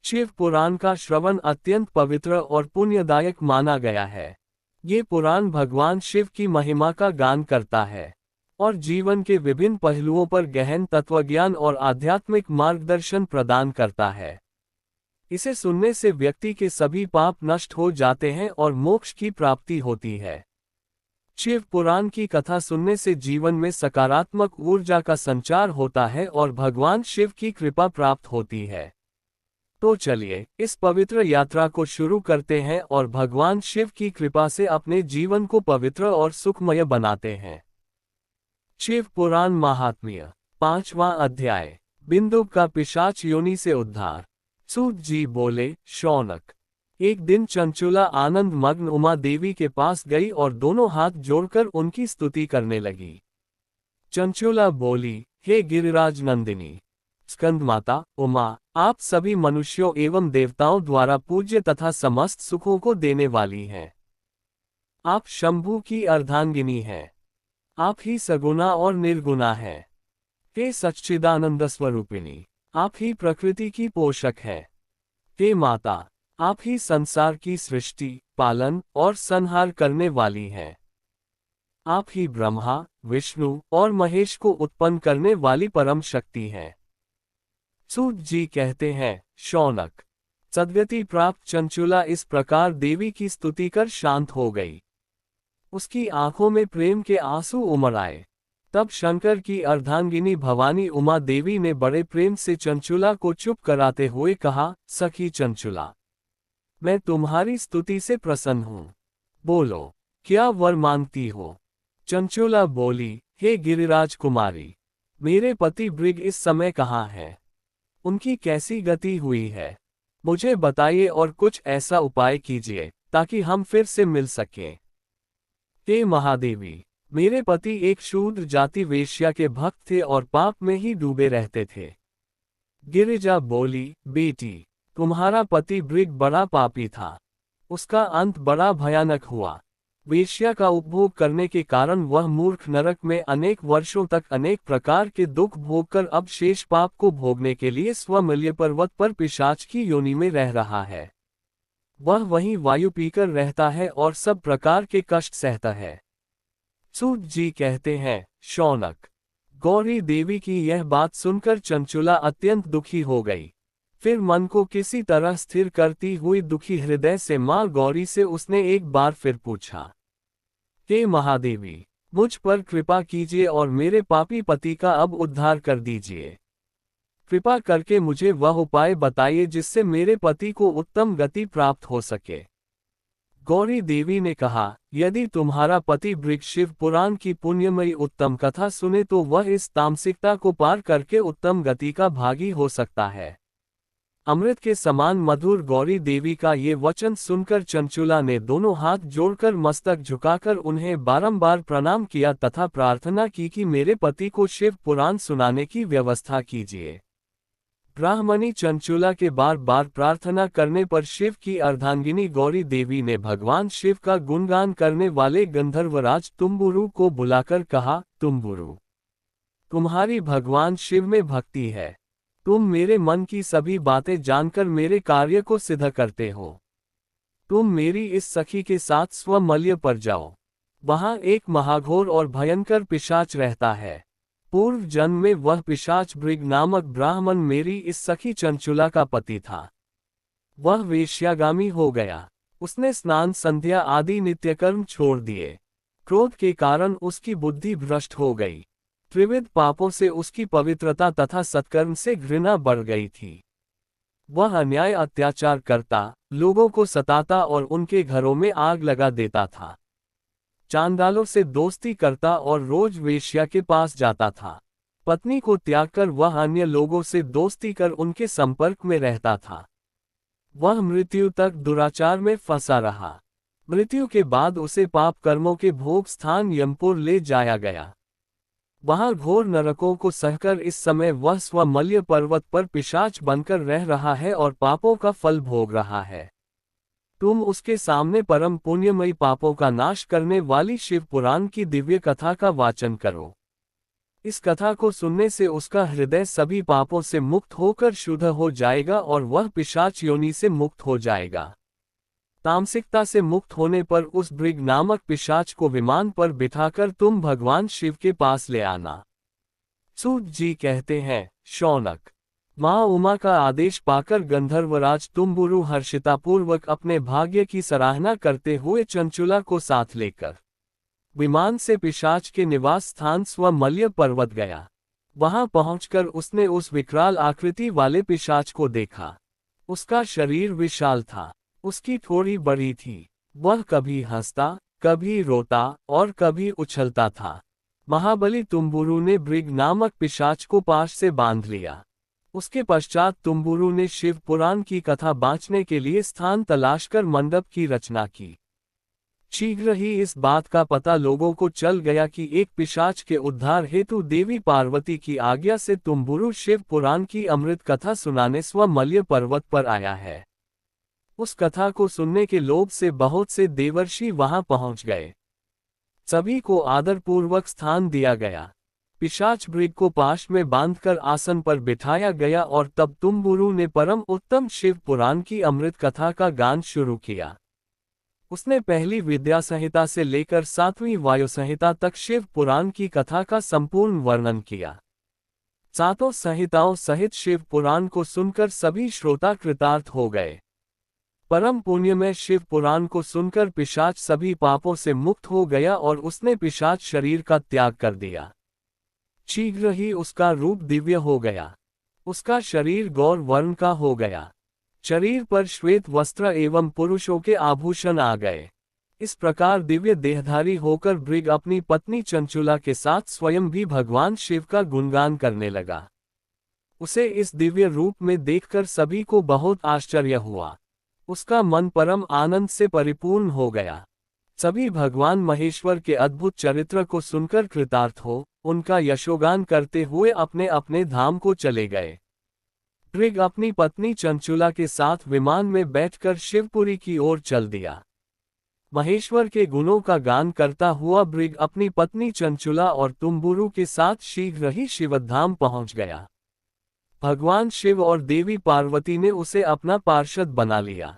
शिव पुराण का श्रवण अत्यंत पवित्र और पुण्यदायक माना गया है। ये पुराण भगवान शिव की महिमा का गान करता है और जीवन के विभिन्न पहलुओं पर गहन तत्वज्ञान और आध्यात्मिक मार्गदर्शन प्रदान करता है। इसे सुनने से व्यक्ति के सभी पाप नष्ट हो जाते हैं और मोक्ष की प्राप्ति होती है। शिव पुराण की कथा सुनने से जीवन में सकारात्मक ऊर्जा का संचार होता है और भगवान शिव की कृपा प्राप्त होती है। तो चलिए इस पवित्र यात्रा को शुरू करते हैं और भगवान शिव की कृपा से अपने जीवन को पवित्र और सुखमय बनाते हैं। शिव पुराण महात्म्य 5वां अध्याय। बिंदु का पिशाच योनि से उद्धार। सूत जी बोले, शौनक, एक दिन चंचुला आनंद मग्न उमा देवी के पास गई और दोनों हाथ जोड़कर उनकी स्तुति करने लगी। चंचुला बोली, हे गिरिराज नंदिनी, स्कंद माता उमा, आप सभी मनुष्यों एवं देवताओं द्वारा पूज्य तथा समस्त सुखों को देने वाली हैं। आप शंभु की अर्धांगिनी हैं। आप ही सगुणा और निर्गुणा हैं। हे सच्चिदानंद स्वरूपिणी, आप ही प्रकृति की पोषक हैं। हे माता, आप ही संसार की सृष्टि, पालन और संहार करने वाली हैं। आप ही ब्रह्मा, विष्णु और महेश को उत्पन्न करने वाली परम शक्ति हैं। सूत जी कहते हैं, शौनक, सद्गति प्राप्त चंचुला इस प्रकार देवी की स्तुति कर शांत हो गई। उसकी आंखों में प्रेम के आंसू उमड़ आए। तब शंकर की अर्धांगिनी भवानी उमा देवी ने बड़े प्रेम से चंचुला को चुप कराते हुए कहा, सखी चंचुला, मैं तुम्हारी स्तुति से प्रसन्न हूँ। बोलो, क्या वर मांगती हो? चंचुला बोली, हे गिरिराज कुमारी, मेरे पति भृग इस समय कहाँ हैं? उनकी कैसी गति हुई है? मुझे बताइए और कुछ ऐसा उपाय कीजिए ताकि हम फिर से मिल सकें। हे महादेवी, मेरे पति एक शूद्र जाति वेश्या के भक्त थे और पाप में ही डूबे रहते थे। गिरिजा बोली, बेटी, तुम्हारा पति भृग बड़ा पापी था। उसका अंत बड़ा भयानक हुआ। वेश्या का उपभोग करने के कारण वह मूर्ख नरक में अनेक वर्षों तक अनेक प्रकार के दुख भोगकर अब शेष पाप को भोगने के लिए स्वमल्य पर्वत पर पिशाच की योनि में रह रहा है। वह वहीं वायु पीकर रहता है और सब प्रकार के कष्ट सहता है। सूत जी कहते हैं, शौनक, गौरी देवी की यह बात सुनकर चंचुला अत्यंत दुखी हो गई। फिर मन को किसी तरह स्थिर करती हुई दुखी हृदय से मां गौरी से उसने एक बार फिर पूछा, हे महादेवी, मुझ पर कृपा कीजिए और मेरे पापी पति का अब उद्धार कर दीजिए। कृपा करके मुझे वह उपाय बताइए जिससे मेरे पति को उत्तम गति प्राप्त हो सके। गौरी देवी ने कहा, यदि तुम्हारा पति भृग शिव पुराण की पुण्यमयी उत्तम कथा सुने तो वह इस तामसिकता को पार करके उत्तम गति का भागी हो सकता है। अमृत के समान मधुर गौरी देवी का ये वचन सुनकर चंचुला ने दोनों हाथ जोड़कर मस्तक झुकाकर उन्हें बारंबार प्रणाम किया तथा प्रार्थना की कि मेरे पति को शिव पुराण सुनाने की व्यवस्था कीजिए। ब्राह्मणी चंचुला के बार बार प्रार्थना करने पर शिव की अर्धांगिनी गौरी देवी ने भगवान शिव का गुणगान करने वाले गंधर्वराज तुम्बुरु को बुलाकर कहा, तुम्बुरु, तुम्हारी भगवान शिव में भक्ति है। तुम मेरे मन की सभी बातें जानकर मेरे कार्य को सिद्ध करते हो। तुम मेरी इस सखी के साथ स्वमल्य पर जाओ। वहां एक महाघोर और भयंकर पिशाच रहता है। पूर्व जन्म में वह पिशाच भृग नामक ब्राह्मण मेरी इस सखी चंचुला का पति था। वह वेश्यागामी हो गया। उसने स्नान संध्या आदि नित्यकर्म छोड़ दिए। क्रोध के कारण उसकी बुद्धि भ्रष्ट हो गई। त्रिविध पापों से उसकी पवित्रता तथा सत्कर्म से घृणा बढ़ गई थी। वह अन्याय अत्याचार करता, लोगों को सताता और उनके घरों में आग लगा देता था। चांडालों से दोस्ती करता और रोज वेश्या के पास जाता था। पत्नी को त्यागकर वह अन्य लोगों से दोस्ती कर उनके संपर्क में रहता था। वह मृत्यु तक दुराचार में फंसा रहा। मृत्यु के बाद उसे पाप कर्मों के भोग स्थान यमपुर ले जाया गया। वहां घोर नरकों को सहकर इस समय वह स्वमल्य पर्वत पर पिशाच बनकर रह रहा है और पापों का फल भोग रहा है। तुम उसके सामने परम पुण्यमयी पापों का नाश करने वाली शिव पुराण की दिव्य कथा का वाचन करो। इस कथा को सुनने से उसका हृदय सभी पापों से मुक्त होकर शुद्ध हो जाएगा और वह पिशाच योनि से मुक्त हो जाएगा। तामसिकता से मुक्त होने पर उस भृग नामक पिशाच को विमान पर बिठाकर तुम भगवान शिव के पास ले आना। सूत जी कहते हैं, शौनक, माँ उमा का आदेश पाकर गंधर्वराज तुम्बुरु हर्षितापूर्वक अपने भाग्य की सराहना करते हुए चंचुला को साथ लेकर विमान से पिशाच के निवास स्थान स्वमल्य पर्वत गया। वहां पहुंचकर उसने उस विकराल आकृति वाले पिशाच को देखा। उसका शरीर विशाल था, उसकी ठोड़ी बड़ी थी, वह कभी हंसता, कभी रोता और कभी उछलता था। महाबली तुम्बुरु ने भृग नामक पिशाच को पाश से बांध लिया। उसके पश्चात तुम्बुरु ने शिव पुराण की कथा बाँचने के लिए स्थान तलाशकर मंडप की रचना की। शीघ्र ही इस बात का पता लोगों को चल गया कि एक पिशाच के उद्धार हेतु देवी पार्वती की आज्ञा से तुम्बुरु शिव पुराण की अमृत कथा सुनाने स्वमल्य पर्वत पर आया है। उस कथा को सुनने के लोभ से बहुत से देवर्षि वहां पहुंच गए। सभी को आदरपूर्वक स्थान दिया गया। पिशाच भृग को पाश में बांधकर आसन पर बिठाया गया और तब तुम्बुरु ने परम उत्तम शिव पुराण की अमृत कथा का गान शुरू किया। उसने पहली विद्या संहिता से लेकर 7वीं वायु संहिता तक शिव पुराण की कथा का संपूर्ण वर्णन किया। सातों संहिताओं सहित शिव पुराण को सुनकर सभी श्रोता कृतार्थ हो गए। परम पुण्य में शिव पुराण को सुनकर पिशाच सभी पापों से मुक्त हो गया और उसने पिशाच शरीर का त्याग कर दिया। शीघ्र ही उसका रूप दिव्य हो गया। उसका शरीर गौर वर्ण का हो गया। शरीर पर श्वेत वस्त्र एवं पुरुषों के आभूषण आ गए। इस प्रकार दिव्य देहधारी होकर भृग अपनी पत्नी चंचुला के साथ स्वयं भी भगवान शिव का गुणगान करने लगा। उसे इस दिव्य रूप में देखकर सभी को बहुत आश्चर्य हुआ। उसका मन परम आनंद से परिपूर्ण हो गया। सभी भगवान महेश्वर के अद्भुत चरित्र को सुनकर कृतार्थ हो, उनका यशोगान करते हुए अपने अपने धाम को चले गए। भृग अपनी पत्नी चंचुला के साथ विमान में बैठकर शिवपुरी की ओर चल दिया। महेश्वर के गुणों का गान करता हुआ भृग अपनी पत्नी चंचुला और तुम्बुरु के साथ शीघ्र ही शिवधाम पहुंच गया। भगवान शिव और देवी पार्वती ने उसे अपना पार्षद बना लिया।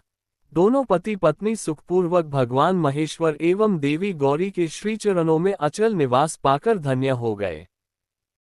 दोनों पति पत्नी सुखपूर्वक भगवान महेश्वर एवं देवी गौरी के श्रीचरणों में अचल निवास पाकर धन्य हो गए।